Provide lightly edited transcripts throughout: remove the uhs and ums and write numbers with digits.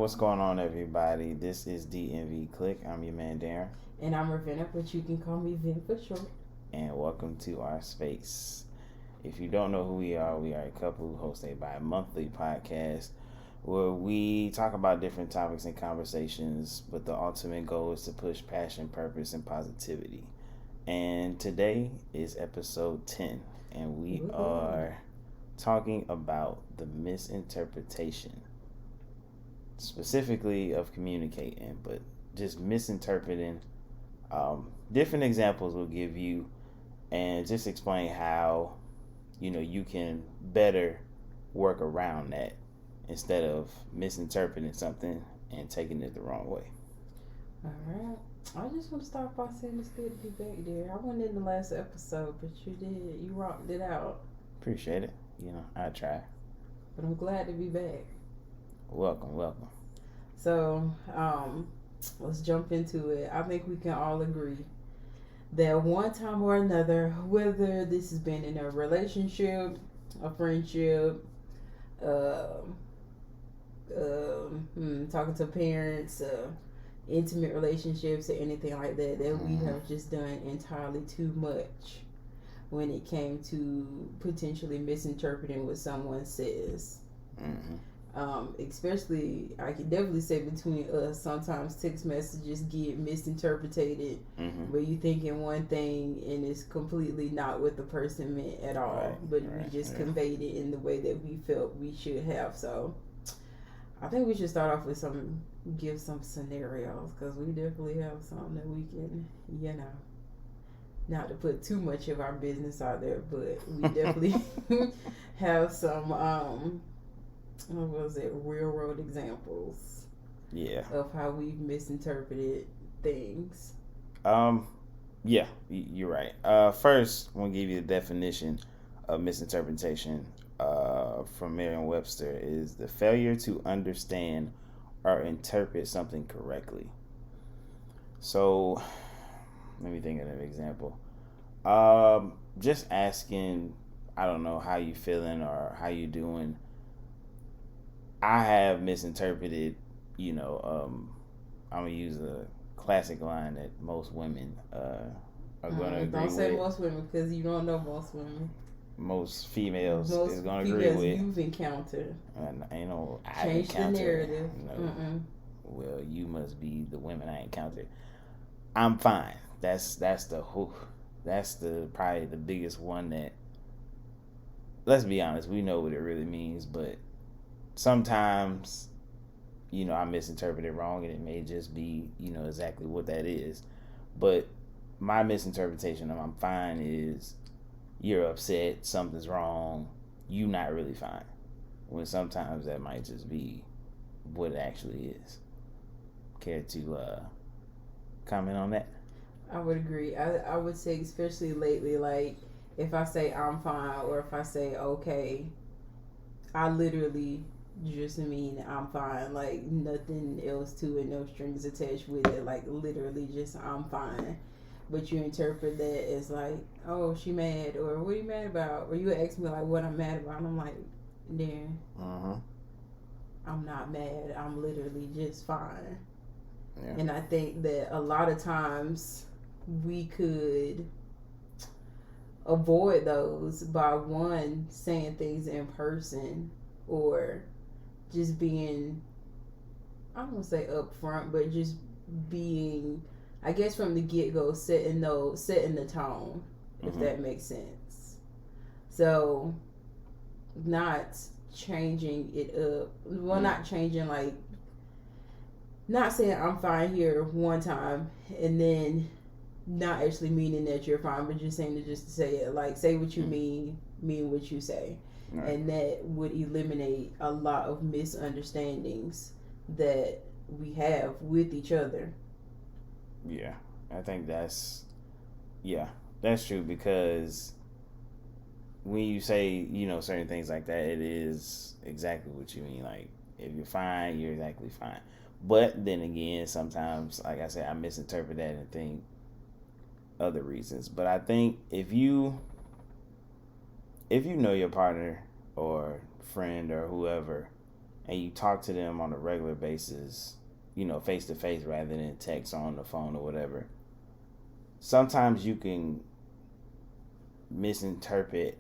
What's going on, everybody? This is DMV Click. I'm your man, Darren. And I'm Ravenna, but you can call me Vin for short. And welcome to our space. If you don't know who we are a couple who host a bi-monthly podcast where we talk about different topics and conversations, but the ultimate goal is to push passion, purpose, and positivity. And today is episode 10, and we are talking about the misinterpretation, specifically of communicating, but just misinterpreting. Different examples will give you, and just explain how you can better work around that instead of misinterpreting something and taking it the wrong way. All right. I just want to start by saying it's good to be back there. I wasn't in the last episode, but you did. You rocked it out. Appreciate it. I try. But I'm glad to be back. Welcome. So, let's jump into it. I think we can all agree that one time or another, whether this has been in a relationship, a friendship, talking to parents, intimate relationships, or anything like that, we have just done entirely too much when it came to potentially misinterpreting what someone says. Especially, I can definitely say between us, sometimes text messages get misinterpreted where you thinking one thing and it's completely not what the person meant at all, but we just conveyed it in the way that we felt we should have. So I think we should start off with give some scenarios, because we definitely have some that we can, not to put too much of our business out there, but we definitely have some real world examples of how we've misinterpreted things. Yeah, you're right. First, I'm going to give you the definition of misinterpretation from Merriam-Webster is the failure to understand or interpret something correctly. So, let me think of an example. Just asking, I don't know, how you feeling or how you doing. I have misinterpreted, I'm going to use a classic line that most women are going to agree with. Don't say most women, because you don't know most women. Most females is going to agree with. You've encountered. Change the narrative. No. Well, you must be the women I encountered. I'm fine. That's probably the biggest one that, let's be honest, we know what it really means, but sometimes, I misinterpret it wrong, and it may just be, exactly what that is. But my misinterpretation of I'm fine is you're upset, something's wrong, you not really fine. When sometimes that might just be what it actually is. Care to comment on that? I would agree. I would say, especially lately, like, if I say I'm fine or if I say okay, I literally just mean I'm fine, like nothing else to it, no strings attached with it, like literally just I'm fine. But you interpret that as like, oh, she mad, or what are you mad about? Or you ask me like what I'm mad about, and I'm like, Darren, I'm not mad, I'm literally just fine. Yeah. And I think that a lot of times we could avoid those by one, saying things in person, or just being, I don't want to say upfront, but just being, I guess from the get-go, setting the tone, if that makes sense. So, not changing it up. Well, not changing, like, not saying I'm fine here one time, and then not actually meaning that you're fine, but just saying it just to say it. Like, say what you mean what you say. Right. And that would eliminate a lot of misunderstandings that we have with each other. Yeah, I think that's true, because when you say, certain things like that, it is exactly what you mean. Like, if you're fine, you're exactly fine. But then again, sometimes, like I said, I misinterpret that and think other reasons. But I think if you know your partner or friend or whoever, and you talk to them on a regular basis, face to face rather than text or on the phone or whatever, sometimes you can misinterpret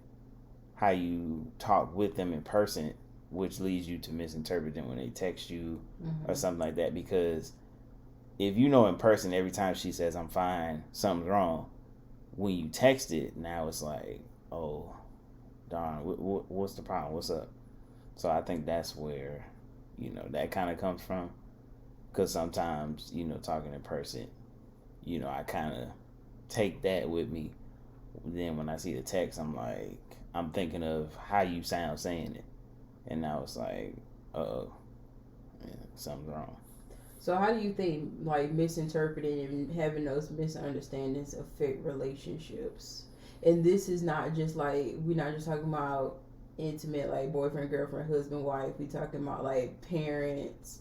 how you talk with them in person, which leads you to misinterpret them when they text you or something like that. Because if you know in person, every time she says I'm fine, something's wrong. When you text it, now it's like, oh, darn, what's the problem? What's up? So I think that's where, that kind of comes from. Because sometimes, talking in person, I kind of take that with me. Then when I see the text, I'm thinking of how you sound saying it. And now it's like, uh-oh, something's wrong. So how do you think like misinterpreting and having those misunderstandings affect relationships? And this is not just like we're not just talking about intimate like boyfriend, girlfriend, husband, wife. We talking about like parents,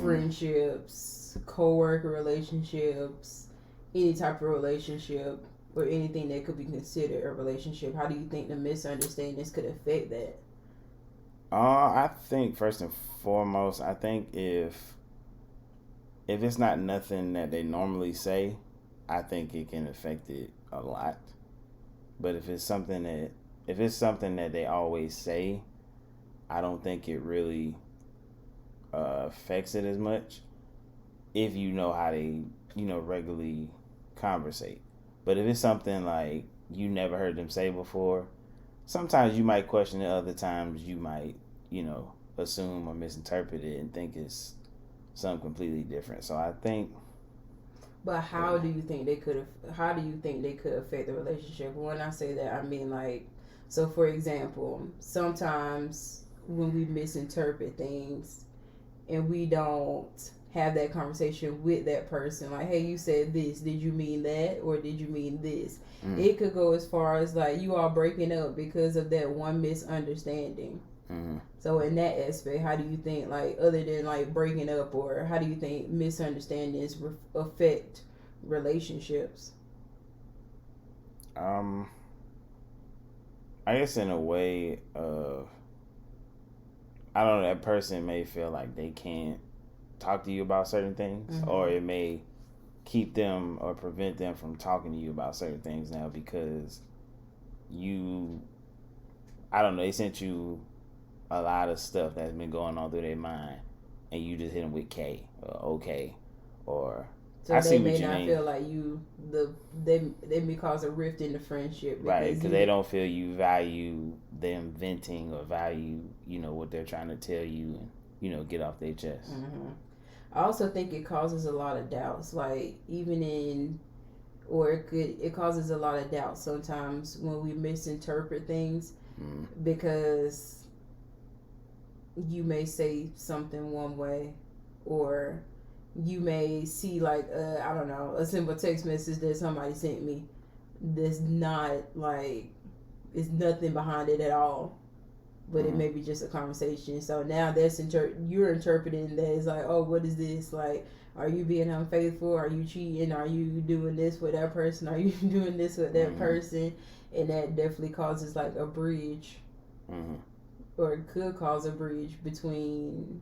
friendships, co-worker relationships, any type of relationship or anything that could be considered a relationship. How do you think the misunderstandings could affect that? I think first and foremost, I think if it's not nothing that they normally say, I think it can affect it a lot. But if it's something that they always say, I don't think it really affects it as much. If you know how they regularly conversate. But if it's something like you never heard them say before, sometimes you might question it. Other times you might assume or misinterpret it and think it's something completely different. So I think. But how do you think they could? How do you think they could affect the relationship? When I say that, I mean like, so for example, sometimes when we misinterpret things and we don't have that conversation with that person, like, hey, you said this. Did you mean that, or did you mean this? It could go as far as like you all breaking up because of that one misunderstanding. So in that aspect, how do you think, like, other than like breaking up, or how do you think misunderstandings affect relationships? I guess in a way of, I don't know, that person may feel like they can't talk to you about certain things, or it may keep them or prevent them from talking to you about certain things now because I don't know, they sent you a lot of stuff that's been going on through their mind, and you just hit them with K or okay, or so they may not feel like they may cause a rift in the friendship, right? Because they don't feel you value them venting or value what they're trying to tell you and get off their chest. I also think it causes a lot of doubts, like even in, or it causes a lot of doubts sometimes when we misinterpret things because you may say something one way, or you may see like I don't know, a simple text message that somebody sent me that's not like, it's nothing behind it at all, but it may be just a conversation. So now that's you're interpreting that as like, oh, what is this, like, are you being unfaithful, are you cheating, are you doing this with that person, are you doing this with that person, and that definitely causes like a bridge, or it could cause a bridge between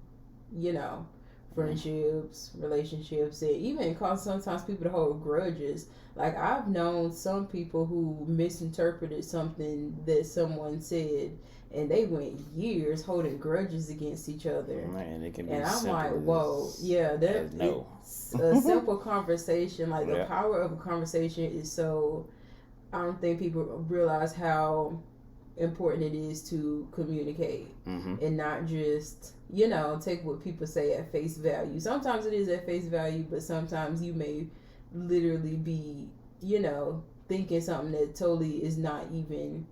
friendships, relationships, and even cause sometimes people to hold grudges. Like I've known some people who misinterpreted something that someone said, and they went years holding grudges against each other. And it can be. And I'm like, whoa, yeah, it's a simple conversation. Like the power of a conversation is so. I don't think people realize how important it is to communicate and not just take what people say at face value. Sometimes it is at face value, but sometimes you may literally be thinking something that totally is not even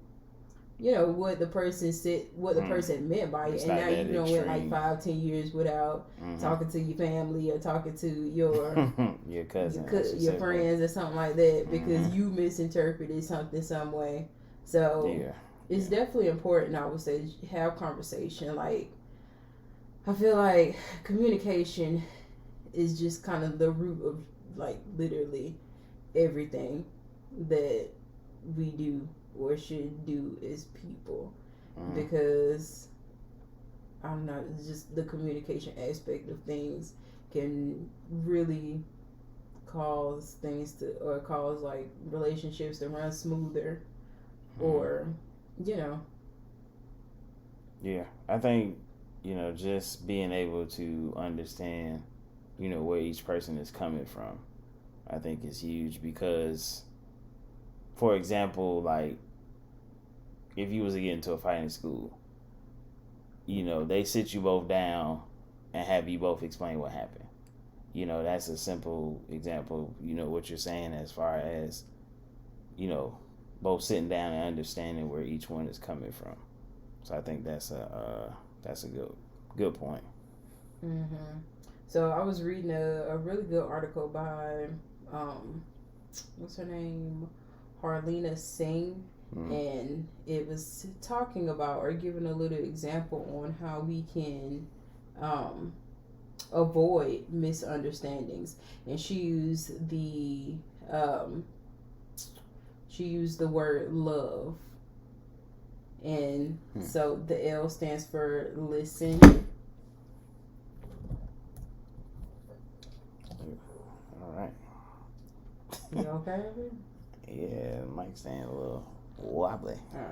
what the person said, what the person meant by it, and now you went like 5-10 years without talking to your family or talking to your your cousin, your friends or something like that because you misinterpreted something some way. So it's definitely important, I would say, to have conversation. Like, I feel like communication is just kind of the root of, like, literally everything that we do or should do as people. Because I don't know, it's just the communication aspect of things can really cause things to, or cause like relationships to run smoother, or, you know. Yeah, I think, just being able to understand, where each person is coming from, I think is huge because, for example, like if you was to get into a fight in school, they sit you both down and have you both explain what happened. That's a simple example, what you're saying as far as, you know, both sitting down and understanding where each one is coming from. So I think that's a good point. Mm-hmm. So I was reading a really good article by what's her name, Harlena Singh, and it was talking about or giving a little example on how we can avoid misunderstandings, and she used the word love, and so the L stands for listen. All right. You okay? Yeah, the mic's staying a little wobbly. All right.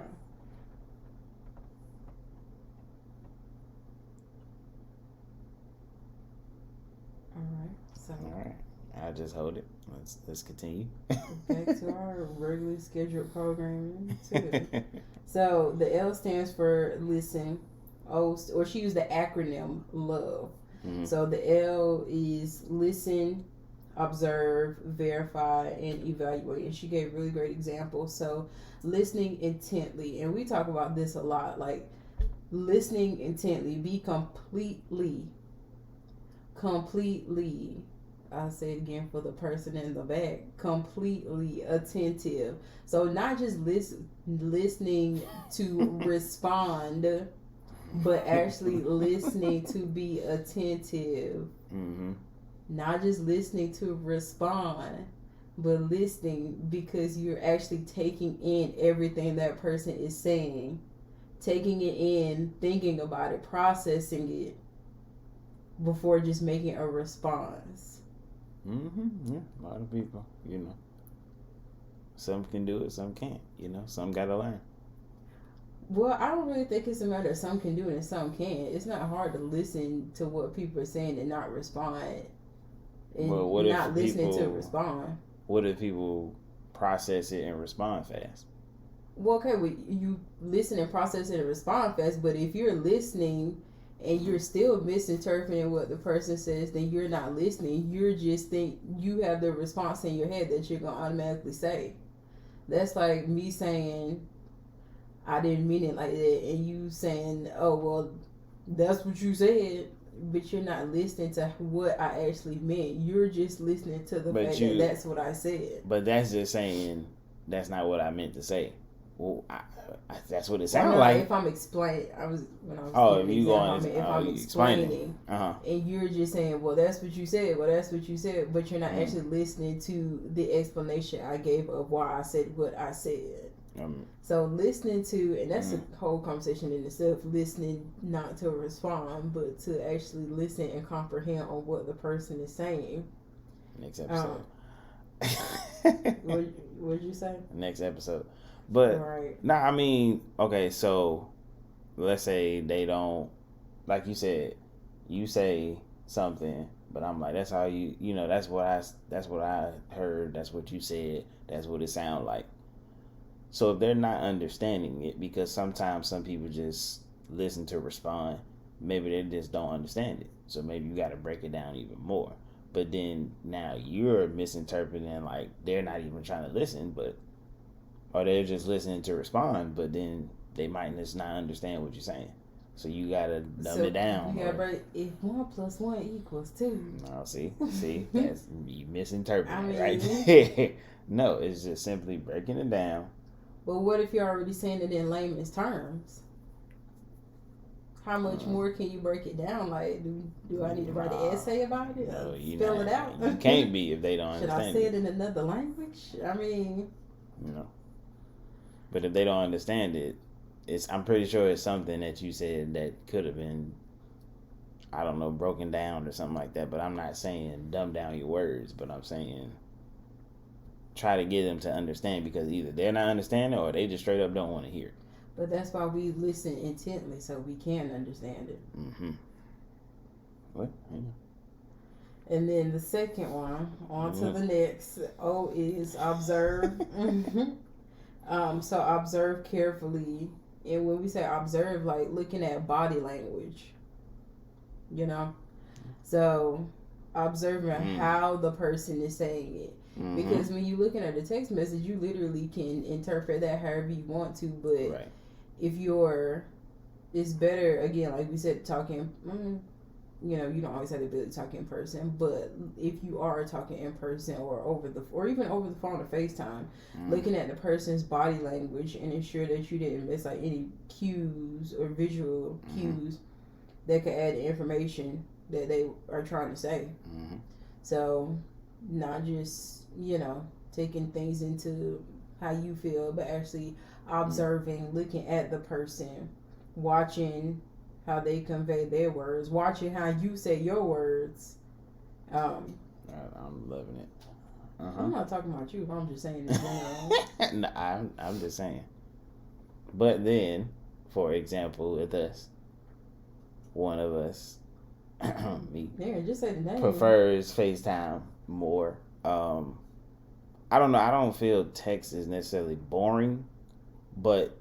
So. All right. I'll just hold it. Let's continue. Back to our regularly scheduled programming too. So the L stands for listen. O, or she used the acronym LOVE. Mm-hmm. So the L is listen, observe, verify, and evaluate. And she gave really great examples. So listening intently, and we talk about this a lot, like listening intently, be completely, I'll say it again for the person in the back, completely attentive. So not just listening to respond, but actually listening to be attentive. Mm-hmm. Not just listening to respond, but listening because you're actually taking in everything that person is saying, taking it in, thinking about it, processing it before just making a response. Mm-hmm. Yeah, a lot of people, some can do it, some can't. Some gotta learn. Well, I don't really think it's a matter of some can do it and some can't. It's not hard to listen to what people are saying and not respond. And not listening to respond. What if people process it and respond fast? Well, okay, you listen and process it and respond fast, but if you're listening and you're still misinterpreting what the person says, then you're not listening. You're just you have the response in your head that you're gonna automatically say. That's like me saying, I didn't mean it like that, and you saying, oh, well, that's what you said, but you're not listening to what I actually meant. You're just listening to the fact that that's what I said. But that's just saying, that's not what I meant to say. Well, that's what it sounded like. If I'm explaining, if I'm explaining, and you're just saying, well, that's what you said, but you're not actually listening to the explanation I gave of why I said what I said. So listening to, and that's a whole conversation in itself, listening not to respond, but to actually listen and comprehend on what the person is saying. Next episode. What did you say? Next episode. But, right. Nah, I mean, okay, so let's say they don't, like you said, you say something, but I'm like, that's how that's what I heard, that's what you said, that's what it sounded like. So if they're not understanding it, because sometimes some people just listen to respond, maybe they just don't understand it. So maybe you got to break it down even more. But then now you're misinterpreting, like they're not even trying to listen, or they're just listening to respond, but then they might just not understand what you're saying. So you gotta dumb it down. Yeah, but if 1 + 1 = 2. No, see, that's you misinterpreting, right? No, it's just simply breaking it down. But what if you're already saying it in layman's terms? How much more can you break it down? Like, do I need to write an essay about it? No, spell it out? You can't be if they don't understand. Should I say it in another language? I mean, But if they don't understand it, I'm pretty sure it's something that you said that could have been, I don't know, broken down or something like that. But I'm not saying dumb down your words, but I'm saying try to get them to understand, because either they're not understanding or they just straight up don't want to hear it. But that's why we listen intently, so we can understand it. Mm-hmm. What? And then the second one, on to the next. O is observe. So observe carefully. And when we say observe, like looking at body language, you know? So observing how the person is saying it. Because when you're looking at the text message, you literally can interpret that however you want to. But if it's better, again, like we said, talking, you know, you don't always have the ability to talk in person, but if you are talking in person or even over the phone or FaceTime, looking at the person's body language and ensure that you didn't miss like any cues or visual cues that could add information that they are trying to say. So not just, you know, taking things into how you feel, but actually observing, looking at the person, watching how they convey their words, watching how you say your words. I'm loving it. I'm not talking about you. I'm just saying in general. No, I'm just saying. But then, for example, with us, one of us, me, just say the name, prefers FaceTime more. I don't know. I don't feel text is necessarily boring, but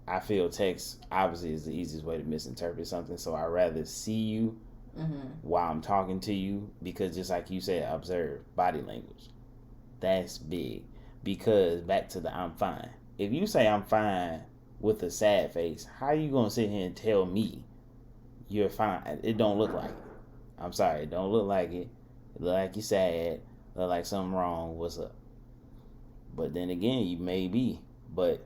I feel text obviously is the easiest way to misinterpret something. So I'd rather see you while I'm talking to you, because just like you said, observe body language. That's big. Because back to the I'm fine. If you say I'm fine with a sad face, how are you going to sit here and tell me you're fine? It don't look like it. I'm sorry. It don't look like it. It look like you're sad. Look like something wrong. What's up? But then again, you may be. But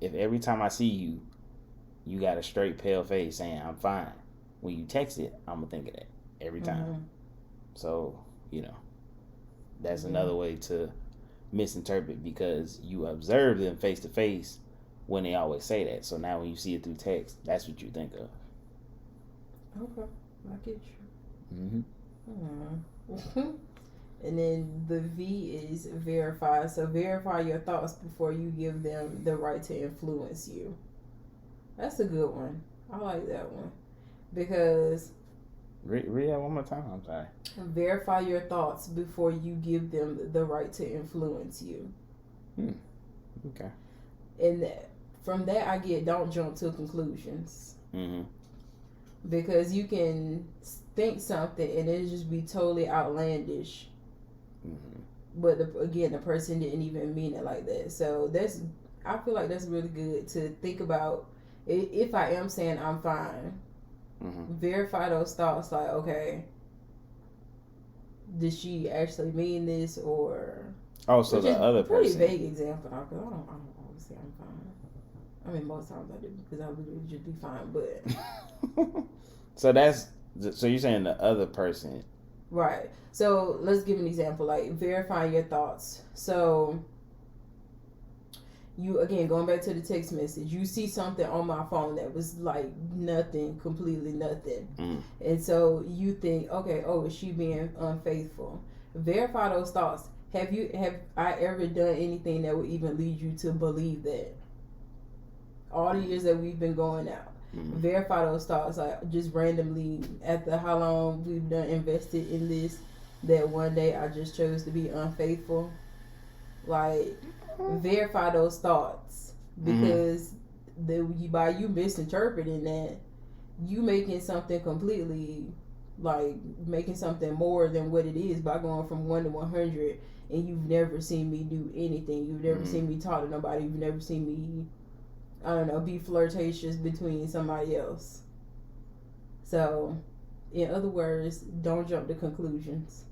if every time I see you, you got a straight pale face saying I'm fine, when you text it, I'm going to think of that every time. So, you know, that's another way to misinterpret, because you observe them face to face when they always say that. So now when you see it through text, that's what you think of. Okay, I get you. And then the V is verify. So verify your thoughts before you give them the right to influence you. That's a good one. I like that one. Because read that one more time. I'm sorry. Verify your thoughts before you give them the right to influence you. Okay. And from that I get, don't jump to conclusions. Because you can think something and it just be totally outlandish. But the person didn't even mean it like that. So I feel like that's really good to think about. If I am saying I'm fine, verify those thoughts. Like, okay, did she actually mean this, or so the other person? Pretty vague example, because I don't always say I'm fine. I mean, most times I do, because I would just be fine. But so you're saying the other person, right? So let's give an example, like verifying your thoughts. So you, again, going back to the text message, you see something on my phone that was like nothing, completely nothing. And so you think, okay, is she being unfaithful? Verify those thoughts. Have I ever done anything that would even lead you to believe that? All the years that we've been going out. Verify those thoughts, like just randomly after how long we've done invested in this, that one day I just chose to be unfaithful. Like, verify those thoughts, because by you misinterpreting that, you making something completely, like making something more than what it is by going from 1 to 100, and you've never seen me do anything. You've never seen me talk to nobody. You've never seen me, I don't know, be flirtatious between somebody else. So, in other words, don't jump to conclusions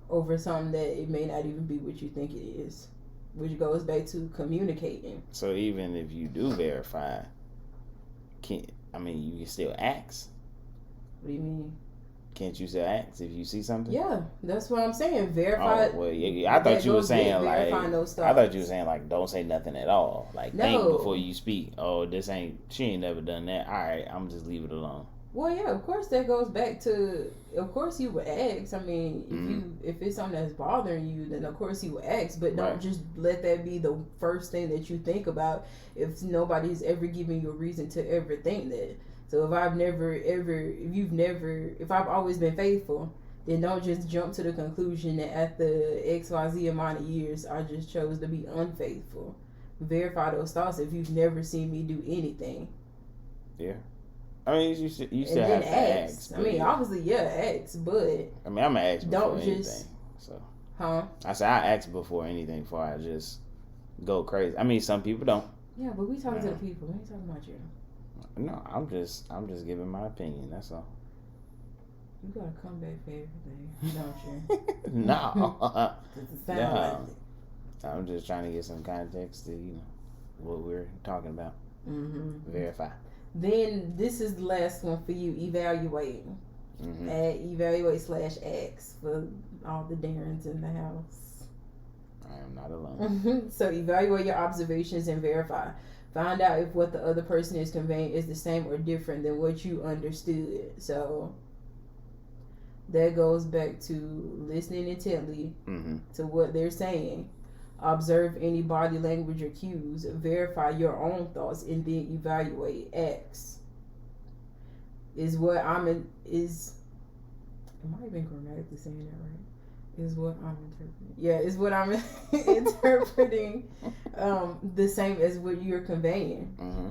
over something that it may not even be what you think it is, which goes back to communicating. So even if you do verify, you can still ask. What do you mean? Can't you still ask if you see something? Yeah, that's what I'm saying. Verify. Oh well, yeah. I thought you were saying like. Those I thought you were saying like, don't say nothing at all. Like, no. Think before you speak. Oh, she ain't never done that. All right, I'm just leave it alone. Well, yeah, of course that goes back to. Of course you would ask. I mean, if it's something that's bothering you, then of course you would ask. But don't just let that be the first thing that you think about. If nobody's ever given you a reason to ever think that. So if I've always been faithful, then don't just jump to the conclusion that at the XYZ amount of years I just chose to be unfaithful. Verify those thoughts if you've never seen me do anything. Yeah. I mean, you still have to ask. I mean, obviously, ask, but I mean, I'm gonna ask before don't anything. Just, so, I said I ask before anything before I just go crazy. I mean, some people don't. Yeah, but we talking to the people. We ain't talking about you. No, I'm just giving my opinion. That's all. You gotta come back for everything, don't you? No. No. I'm just trying to get some context to what we're talking about. Mm-hmm. Verify. Then this is the last one for you. Evaluate. Mm-hmm. Evaluate/ask for all the Darrens in the house. I am not alone. So evaluate your observations and verify. Find out if what the other person is conveying is the same or different than what you understood. So that goes back to listening intently to what they're saying. Observe any body language or cues. Verify your own thoughts and then evaluate. Ask. Am I even grammatically saying that right? Is what I'm interpreting. Yeah, is what I'm interpreting the same as what you're conveying. Mm-hmm.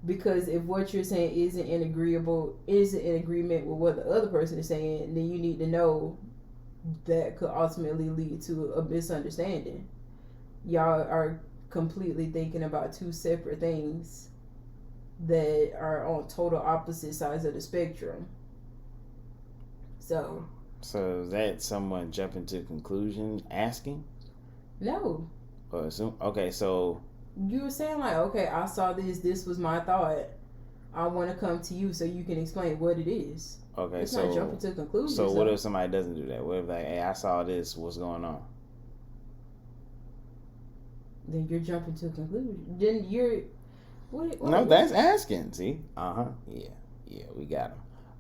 Because if what you're saying isn't in agreement with what the other person is saying, then you need to know that could ultimately lead to a misunderstanding. Y'all are completely thinking about two separate things that are on total opposite sides of the spectrum. So is that someone jumping to conclusion asking? No. Or assume? Okay, so you were saying like, okay, I saw this was my thought. I want to come to you so you can explain what it is. Okay, it's not jumping to conclusions. So what if somebody doesn't do that? What if like, hey, I saw this, what's going on? Then you're jumping to a conclusion. Then you're no, that's asking. See, yeah, we got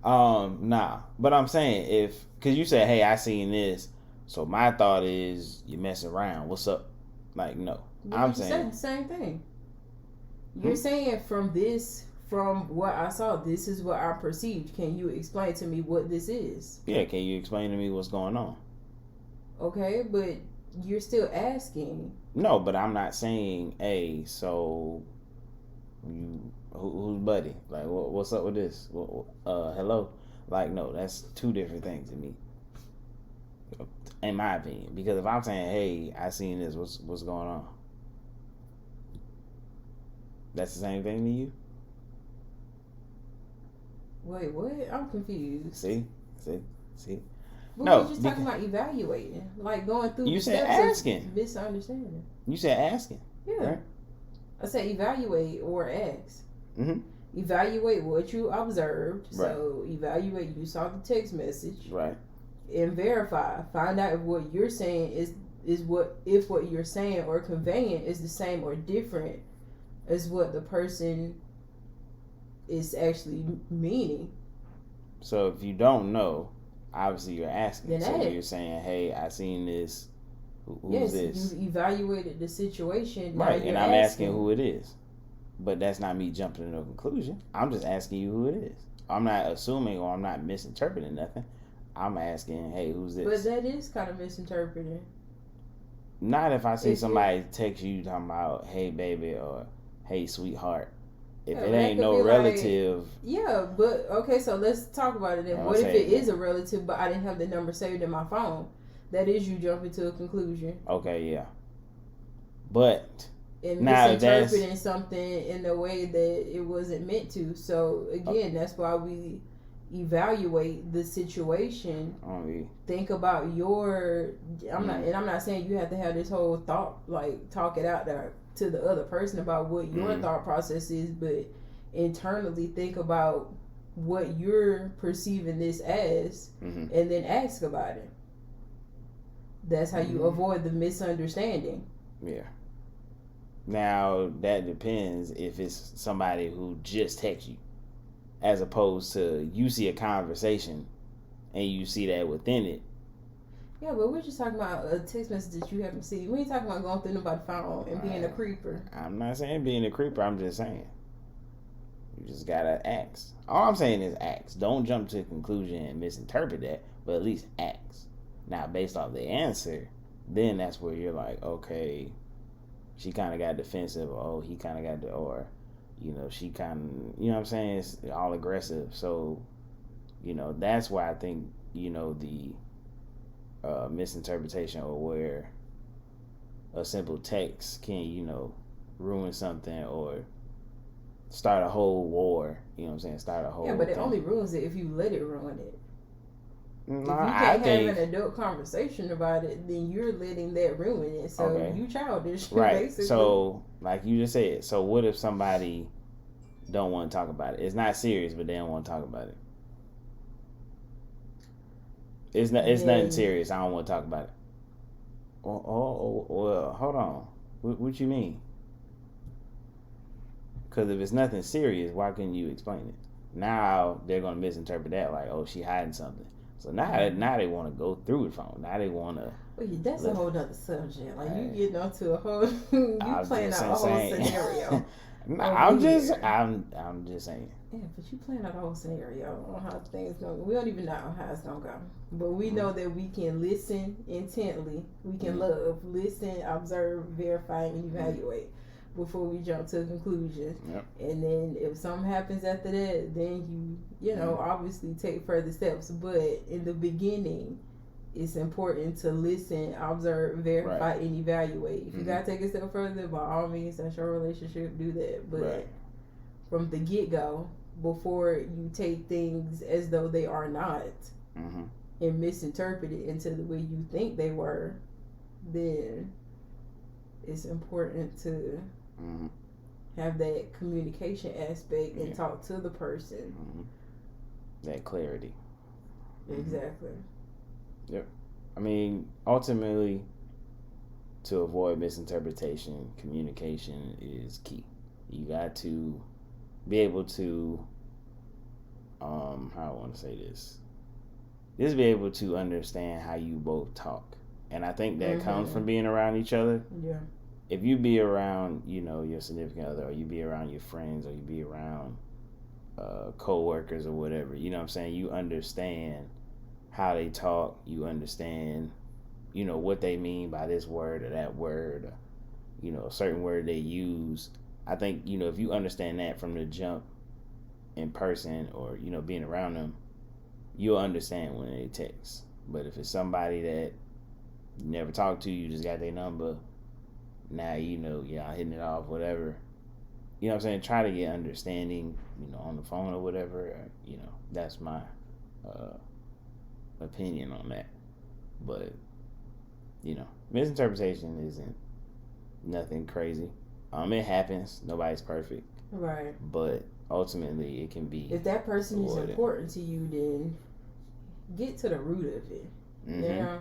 him. Nah, but I'm saying because you said, hey, I seen this, so my thought is you messing around. What's up? Like, no, I'm saying the same thing. You're saying from what I saw, this is what I perceived. Can you explain to me what this is? Yeah, can you explain to me what's going on? Okay, but you're still asking. No, but I'm not saying, hey, so who's buddy? Like, what's up with this? Hello? Like, no, that's two different things to me, in my opinion. Because if I'm saying, hey, I seen this, what's going on? That's the same thing to you? Wait, what? I'm confused. See? But no, we're just talking about evaluating, like going through. You said asking. Misunderstanding. You said asking. Yeah. Right? I said evaluate or ask. Mm-hmm. Evaluate what you observed. Right. So evaluate. You saw the text message. Right. And verify. Find out if what you're saying is what you're saying or conveying is the same or different as what the person is actually meaning. So if you don't know, obviously you're asking. Then so you're saying, hey, I seen this. Who's this? You evaluated the situation. Right, and I'm asking who it is. But that's not me jumping to a conclusion. I'm just asking you who it is. I'm not assuming or I'm not misinterpreting nothing. I'm asking, hey, who's this? But that is kind of misinterpreting. Not if I see somebody text you talking about, hey, baby, or hey, sweetheart. If it ain't no relative. Like, but okay, so let's talk about it then. What if it is a relative, but I didn't have the number saved in my phone? That is you jumping to a conclusion. Okay, yeah. But and misinterpreting something in a way that it wasn't meant to. So again, that's why we evaluate the situation. Think about your. I'm not saying you have to have this whole thought, like talk it out there to the other person about what your thought process is, but internally think about what you're perceiving this as, Mm-hmm. and then ask about it. That's how you Mm-hmm. avoid the misunderstanding. Yeah. Now that depends if it's somebody who just texts you, as opposed to you see a conversation and you see that within it. Yeah, but we're just talking about a text message that you haven't seen. We ain't talking about going through nobody's phone and being a creeper. I'm not saying being a creeper. I'm just saying you just gotta ask. All I'm saying is ask. Don't jump to a conclusion and misinterpret that, but at least ask. Now, based off the answer, then that's where you're like, okay, she kind of got defensive, or oh, he kind of got, or she kind of, you know what I'm saying? It's all aggressive. So, that's why I think, the misinterpretation, or where a simple text can, ruin something or start a whole war. You know what I'm saying? Start a whole. Yeah, but it thing. only ruins it if you let it ruin it. No, if you can't have an adult conversation about it, then you're letting that ruin it. So okay. You childish, right? Basically. So, like you just said, so what if somebody don't want to talk about it? It's not serious, but they don't want to talk about it. It's not. It's nothing serious. I don't want to talk about it. Well, hold on. What you mean? Because if it's nothing serious, why couldn't you explain it? Now they're gonna misinterpret that like, oh, she hiding something. So now they want to go through the phone. Now they want to. Well, that's a whole other subject. Like you getting onto a whole, you playing out a whole scenario. I'm just saying. Yeah, but you playing out a whole scenario on how things go. We don't even know how it's gonna go, but we know that we can listen intently. We can listen, observe, verify, and evaluate before we jump to a conclusion. Yep. And then if something happens after that, then you obviously take further steps. But in the beginning, it's important to listen, observe, verify, and evaluate. If you gotta take a step further, by all means, that's your relationship. Do that. But from the get go, before you take things as though they are not, and misinterpret it into the way you think they were, then it's important to have that communication aspect and talk to the person. That clarity. Exactly. Yep. I mean, ultimately, to avoid misinterpretation, communication is key. You got to be able to, how I want to say this, just be able to understand how you both talk. And I think that comes from being around each other. Yeah. If you be around, your significant other, or you be around your friends, or you be around coworkers or whatever, you know what I'm saying? You understand how they talk. You understand, what they mean by this word or that word, or, a certain word they use. I think, if you understand that from the jump in person, or, being around them, you'll understand when they text. But if it's somebody that you never talked to, you just got their number, now y'all hitting it off, whatever. You know what I'm saying? Try to get understanding, on the phone or whatever. That's my opinion on that. But, misinterpretation isn't nothing crazy. It happens. Nobody's perfect. Right. But ultimately, it can be. If that person is important to you, then get to the root of it.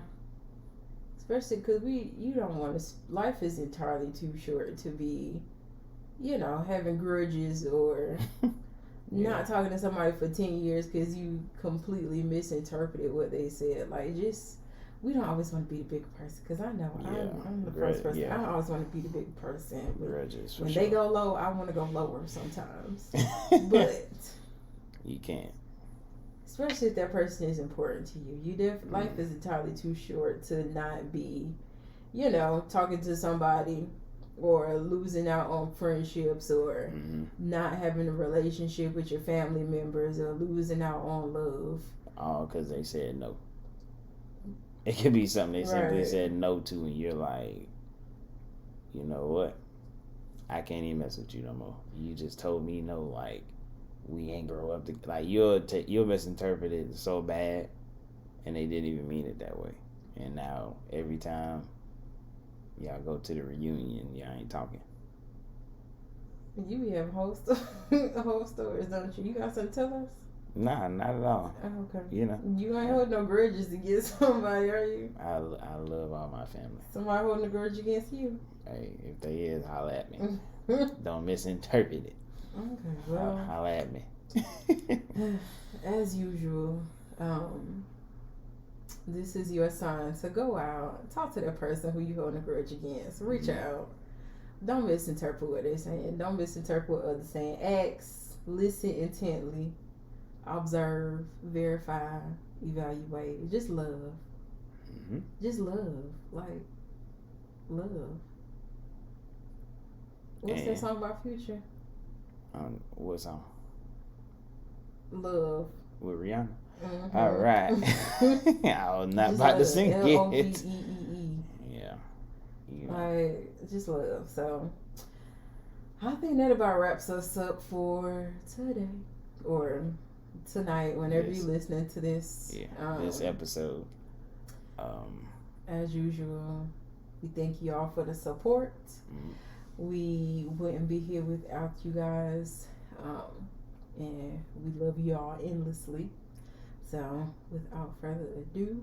Especially because you don't want to. Life is entirely too short to be, having grudges or not talking to somebody for 10 years because you completely misinterpreted what they said. Like, we don't always want to be the big person, because I know I'm the first person. I don't always want to be the big person. Grudges, when they go low, I want to go lower sometimes. But you can't. Especially if that person is important to you. Life is entirely too short to not be, talking to somebody, or losing out on friendships, or not having a relationship with your family members, or losing out on love. All because they said no. It could be something they simply said no to, and you're like, you know what? I can't even mess with you no more. You just told me no, like, we ain't grow up. You'll misinterpret it so bad, and they didn't even mean it that way. And now every time y'all go to the reunion, y'all ain't talking. You have whole stories, don't you? You got something to tell us? Nah, not at all. Oh, okay. You know, You ain't holding no grudges against somebody, are you? I love all my family. Somebody holding a grudge against you? Hey, if they is, holla at me. Don't misinterpret it. Okay, well, Holla at me. as usual, this is your sign to go out, talk to that person who you holding a grudge against. Reach out. Don't misinterpret what they're saying. Don't misinterpret what others saying. Ask, listen intently, observe, verify, evaluate. Just love. Mm-hmm. Just love. Like, love. What's that song about Future? What song? Love. With Rihanna? Mm-hmm. All right. I was not about to sing it. L-O-V-E-E-E. Yeah. Like, just love. So, I think that about wraps us up for today. Or tonight, whenever you're listening to this. Yeah, this episode. As usual, we thank you all for the support. Mm-hmm. We wouldn't be here without you guys. And we love you all endlessly. So, without further ado,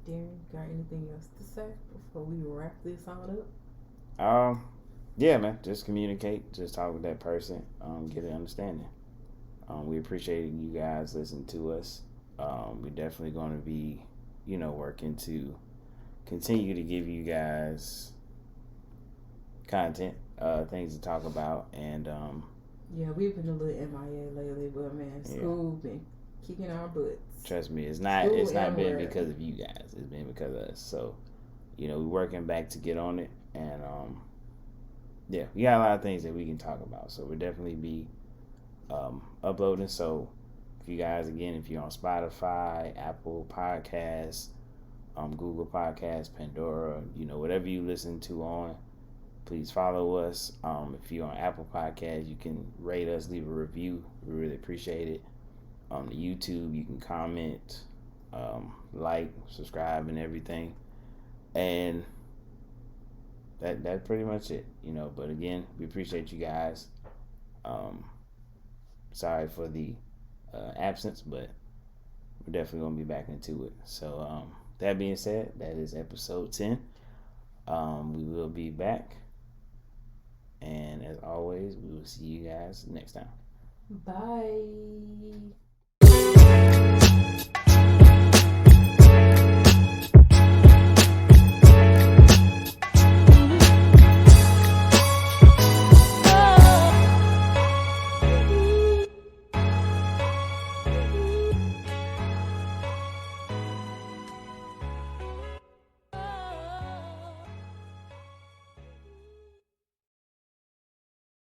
Darren, got anything else to say before we wrap this on up? Yeah, man. Just communicate. Just talk with that person. Get an understanding. We appreciate you guys listening to us. We're definitely going to be, working to continue to give you guys content, things to talk about, and yeah, we've been a little MIA lately, but man, school been kicking our butts. Trust me, it's not been because of you guys. It's been because of us. So, we're working back to get on it, and yeah, we got a lot of things that we can talk about. So we'll definitely be uploading. So if you guys, again, if you're on Spotify, Apple Podcasts, Google Podcasts, Pandora, whatever you listen to on, please follow us. If you're on Apple Podcasts, you can rate us, leave a review. We really appreciate it. On the YouTube, you can comment, like, subscribe, and everything. And that's pretty much it, But again, we appreciate you guys. Sorry for the absence, but we're definitely gonna be back into it. So that being said, that is episode 10. We will be back, and as always, we will see you guys next time. Bye.